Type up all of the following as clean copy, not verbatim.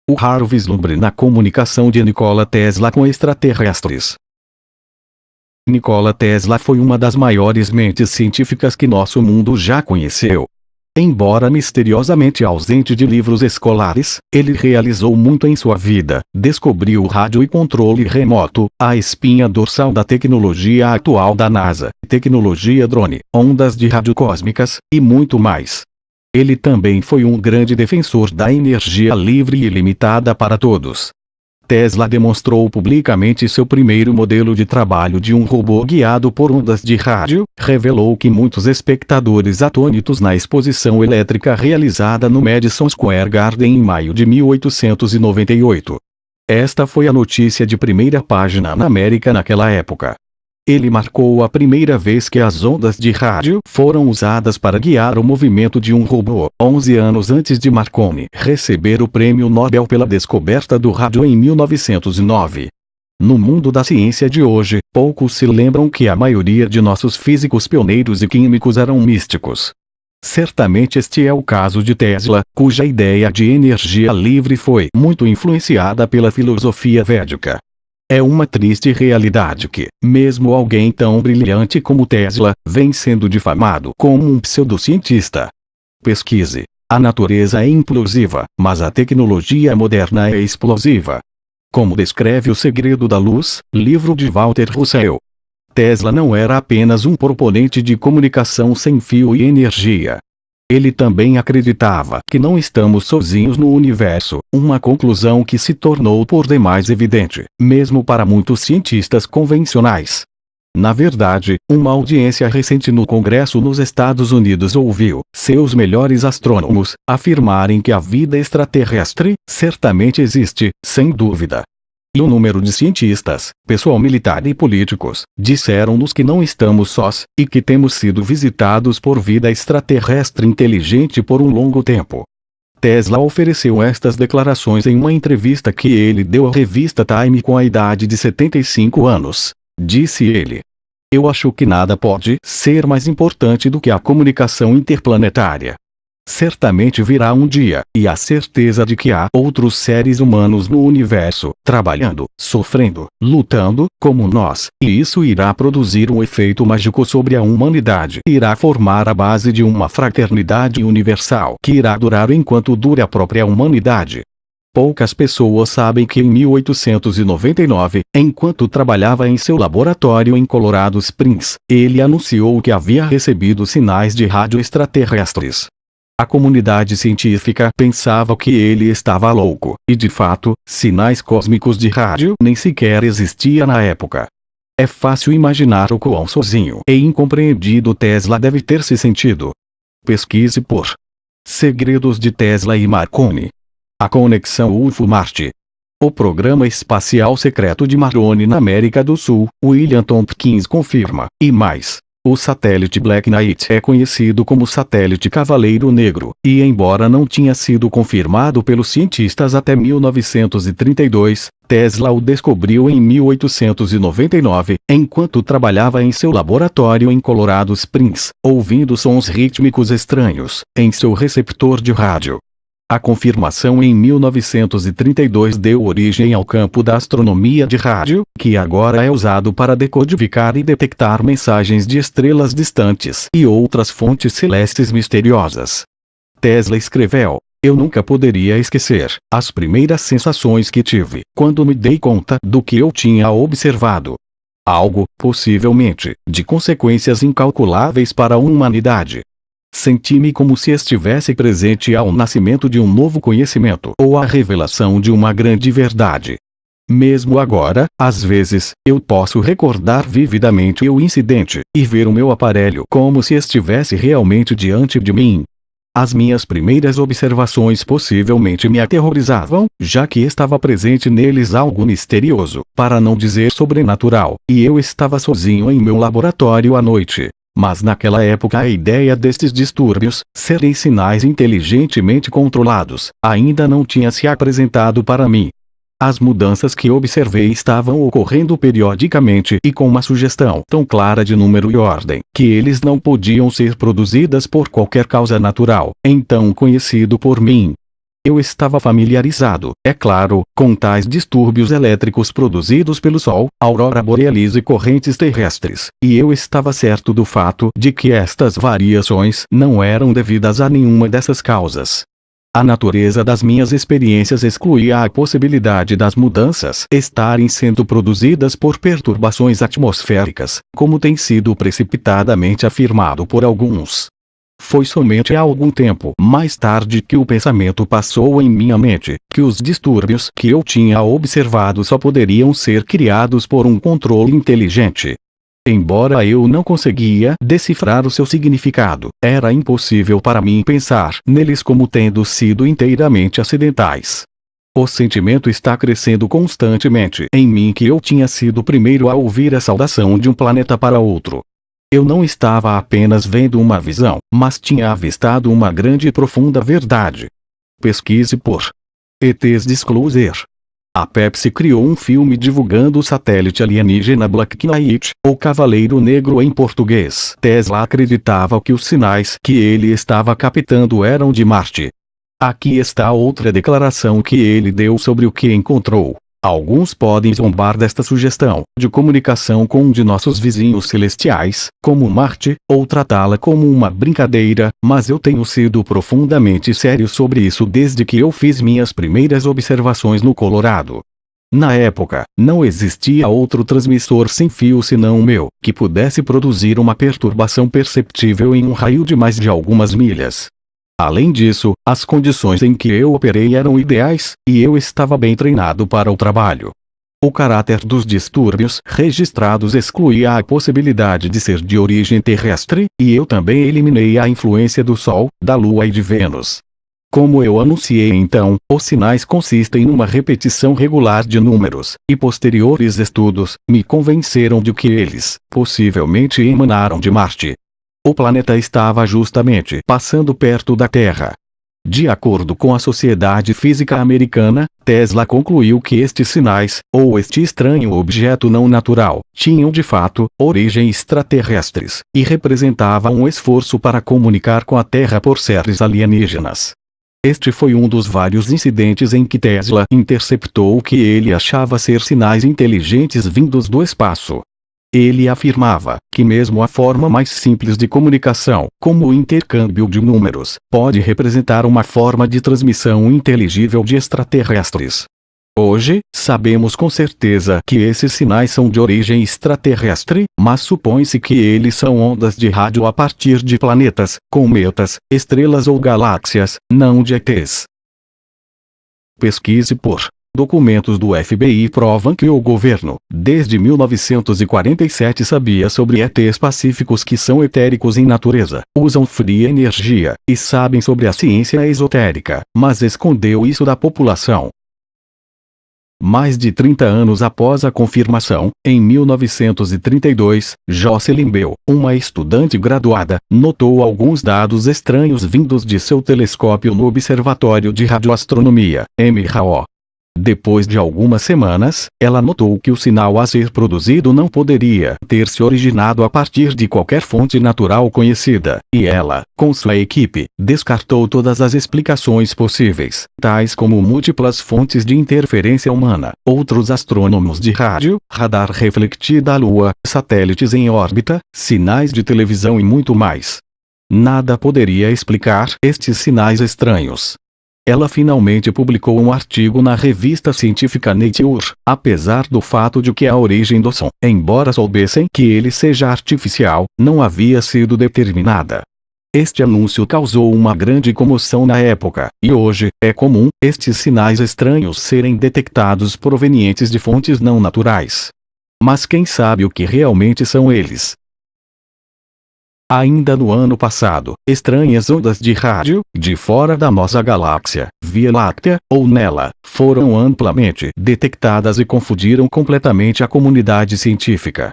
O raro vislumbre na comunicação de Nikola Tesla com extraterrestres. Nikola Tesla foi uma das maiores mentes científicas que nosso mundo já conheceu. Embora misteriosamente ausente de livros escolares, ele realizou muito em sua vida, descobriu o rádio e controle remoto, a espinha dorsal da tecnologia atual da NASA, tecnologia drone, ondas de rádio cósmicas, e muito mais. Ele também foi um grande defensor da energia livre e ilimitada para todos. Tesla demonstrou publicamente seu primeiro modelo de trabalho de um robô guiado por ondas de rádio, revelou que muitos espectadores atônitos na exposição elétrica realizada no Madison Square Garden em maio de 1898. Esta foi a notícia de primeira página na América naquela época. Ele marcou a primeira vez que as ondas de rádio foram usadas para guiar o movimento de um robô, 11 anos antes de Marconi receber o Prêmio Nobel pela descoberta do rádio em 1909. No mundo da ciência de hoje, poucos se lembram que a maioria de nossos físicos pioneiros e químicos eram místicos. Certamente este é o caso de Tesla, cuja ideia de energia livre foi muito influenciada pela filosofia védica. É uma triste realidade que, mesmo alguém tão brilhante como Tesla, vem sendo difamado como um pseudocientista. Pesquise. A natureza é implosiva, mas a tecnologia moderna é explosiva. Como descreve O Segredo da Luz, livro de Walter Russell. Tesla não era apenas um proponente de comunicação sem fio e energia. Ele também acreditava que não estamos sozinhos no universo, uma conclusão que se tornou por demais evidente, mesmo para muitos cientistas convencionais. Na verdade, uma audiência recente no Congresso nos Estados Unidos ouviu seus melhores astrônomos afirmarem que a vida extraterrestre certamente existe, sem dúvida. E o número de cientistas, pessoal militar e políticos, disseram-nos que não estamos sós, e que temos sido visitados por vida extraterrestre inteligente por um longo tempo. Tesla ofereceu estas declarações em uma entrevista que ele deu à revista Time com a idade de 75 anos. Disse ele: "Eu acho que nada pode ser mais importante do que a comunicação interplanetária. Certamente virá um dia, e a certeza de que há outros seres humanos no universo, trabalhando, sofrendo, lutando, como nós, e isso irá produzir um efeito mágico sobre a humanidade. Irá formar a base de uma fraternidade universal que irá durar enquanto dure a própria humanidade." Poucas pessoas sabem que em 1899, enquanto trabalhava em seu laboratório em Colorado Springs, ele anunciou que havia recebido sinais de rádio extraterrestres. A comunidade científica pensava que ele estava louco, e de fato, sinais cósmicos de rádio nem sequer existia na época. É fácil imaginar o quão sozinho e incompreendido Tesla deve ter se sentido. Pesquise por Segredos de Tesla e Marconi. A conexão UFO-Marte. O programa espacial secreto de Marconi na América do Sul, William Tompkins confirma, e mais. O satélite Black Knight é conhecido como satélite Cavaleiro Negro, e embora não tinha sido confirmado pelos cientistas até 1932, Tesla o descobriu em 1899, enquanto trabalhava em seu laboratório em Colorado Springs, ouvindo sons rítmicos estranhos, em seu receptor de rádio. A confirmação em 1932 deu origem ao campo da astronomia de rádio, que agora é usado para decodificar e detectar mensagens de estrelas distantes e outras fontes celestes misteriosas. Tesla escreveu: "Eu nunca poderia esquecer as primeiras sensações que tive quando me dei conta do que eu tinha observado. Algo, possivelmente, de consequências incalculáveis para a humanidade. Senti-me como se estivesse presente ao nascimento de um novo conhecimento ou à revelação de uma grande verdade. Mesmo agora, às vezes, eu posso recordar vividamente o incidente e ver o meu aparelho como se estivesse realmente diante de mim. As minhas primeiras observações possivelmente me aterrorizavam, já que estava presente neles algo misterioso, para não dizer sobrenatural, e eu estava sozinho em meu laboratório à noite. Mas naquela época a ideia destes distúrbios, serem sinais inteligentemente controlados, ainda não tinha se apresentado para mim. As mudanças que observei estavam ocorrendo periodicamente e com uma sugestão tão clara de número e ordem, que eles não podiam ser produzidas por qualquer causa natural, então conhecido por mim. Eu estava familiarizado, é claro, com tais distúrbios elétricos produzidos pelo Sol, aurora borealis e correntes terrestres, e eu estava certo do fato de que estas variações não eram devidas a nenhuma dessas causas. A natureza das minhas experiências excluía a possibilidade das mudanças estarem sendo produzidas por perturbações atmosféricas, como tem sido precipitadamente afirmado por alguns. Foi somente há algum tempo mais tarde que o pensamento passou em minha mente, que os distúrbios que eu tinha observado só poderiam ser criados por um controle inteligente. Embora eu não conseguia decifrar o seu significado, era impossível para mim pensar neles como tendo sido inteiramente acidentais. O sentimento está crescendo constantemente em mim que eu tinha sido o primeiro a ouvir a saudação de um planeta para outro. Eu não estava apenas vendo uma visão, mas tinha avistado uma grande e profunda verdade. Pesquise por ETs Disclosure. A Pepsi criou um filme divulgando o satélite alienígena Black Knight, ou Cavaleiro Negro em português. Tesla acreditava que os sinais que ele estava captando eram de Marte. Aqui está outra declaração que ele deu sobre o que encontrou. Alguns podem zombar desta sugestão de comunicação com um de nossos vizinhos celestiais, como Marte, ou tratá-la como uma brincadeira, mas eu tenho sido profundamente sério sobre isso desde que eu fiz minhas primeiras observações no Colorado. Na época, não existia outro transmissor sem fio senão o meu, que pudesse produzir uma perturbação perceptível em um raio de mais de algumas milhas. Além disso, as condições em que eu operei eram ideais, e eu estava bem treinado para o trabalho. O caráter dos distúrbios registrados excluía a possibilidade de ser de origem terrestre, e eu também eliminei a influência do Sol, da Lua e de Vênus. Como eu anunciei então, os sinais consistem numa repetição regular de números, e posteriores estudos me convenceram de que eles, possivelmente emanaram de Marte. O planeta estava justamente passando perto da Terra. De acordo com a Sociedade Física Americana, Tesla concluiu que estes sinais, ou este estranho objeto não natural, tinham de fato origem extraterrestres, e representavam um esforço para comunicar com a Terra por seres alienígenas. Este foi um dos vários incidentes em que Tesla interceptou o que ele achava ser sinais inteligentes vindos do espaço. Ele afirmava que mesmo a forma mais simples de comunicação, como o intercâmbio de números, pode representar uma forma de transmissão inteligível de extraterrestres. Hoje, sabemos com certeza que esses sinais são de origem extraterrestre, mas supõe-se que eles são ondas de rádio a partir de planetas, cometas, estrelas ou galáxias, não de ETs. Pesquise por documentos do FBI provam que o governo, desde 1947 sabia sobre ETs pacíficos que são etéricos em natureza, usam fria energia, e sabem sobre a ciência esotérica, mas escondeu isso da população. Mais de 30 anos após a confirmação, em 1932, Jocelyn Bell, uma estudante graduada, notou alguns dados estranhos vindos de seu telescópio no Observatório de Radioastronomia, MRAO. Depois de algumas semanas, ela notou que o sinal a ser produzido não poderia ter se originado a partir de qualquer fonte natural conhecida, e ela, com sua equipe, descartou todas as explicações possíveis, tais como múltiplas fontes de interferência humana, outros astrônomos de rádio, radar reflectado da Lua, satélites em órbita, sinais de televisão e muito mais. Nada poderia explicar estes sinais estranhos. Ela finalmente publicou um artigo na revista científica Nature, apesar do fato de que a origem do som, embora soubessem que ele seja artificial, não havia sido determinada. Este anúncio causou uma grande comoção na época, e hoje, é comum estes sinais estranhos serem detectados provenientes de fontes não naturais. Mas quem sabe o que realmente são eles? Ainda no ano passado, estranhas ondas de rádio, de fora da nossa galáxia, Via Láctea, ou nela, foram amplamente detectadas e confundiram completamente a comunidade científica.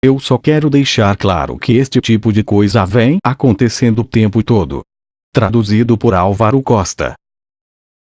Eu só quero deixar claro que este tipo de coisa vem acontecendo o tempo todo. Traduzido por Álvaro Costa.